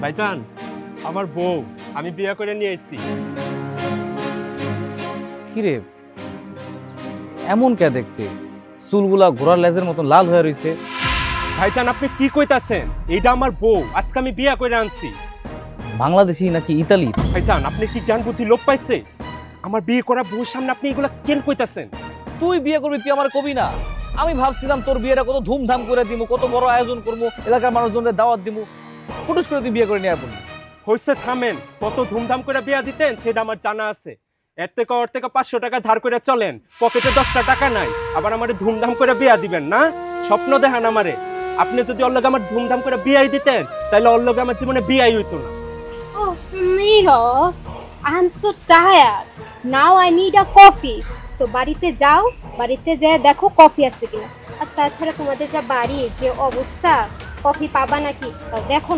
ভাইজান, আমার বউ আমি বিয়ে করে নিয়ে এসেছি। কিরে এমন কে দেখতে? চুলগুলা ঘোড়ার লেজের মতন লাল হয়ে রইছে। ভাইজান আপনি কি কইতাছেন? এটা আমার বউ, আজকে আমি বিয়ে করে আনছি। বাংলাদেশি নাকি ইতালি? ভাইজান আপনি কি জ্ঞান বুদ্ধি লোপ পাইছে? আমার বিয়ে করা বউর সামনে আপনি এগুলা কেন কইতাছেন? তুই বিয়ে করবি, তুই আমার কবি না? আমি ভাবছিলাম তোর বিয়েটা কত ধুমধাম করে দিব, কত বড় আয়োজন করবো, এলাকার মানুষজনদের দাওয়াত দিব। ফুটুস করে তুই বিয়ে করে নিয়ে আসবি। হইছে থামেন, কত ধুমধাম করে বিয়া দিতেন সেটা আমার জানা আছে। এর থেকে ওর থেকে 500 টাকা ধার করে চলেন, পকেটে 10টা টাকা নাই, আবার আমারে ধুমধাম করে বিয়া দিবেন না? স্বপ্ন দেখান আমারে। আপনি যদি ওর লগে আমার ধুমধাম করে বিয়াই দিতেন তাহলে ওর লগে আমার জীবনে বিয়াই হইতো না। Oh, Miro, I'm so tired. Now I need a coffee. So বাড়িতে যাও, বাড়িতে যেয়ে দেখো কফি আছে কিনা। আর তাছাড়া তোমাদের যা বাড়ি যে অবস্থা, কফি পাবা নাকি? তাও দেখো না।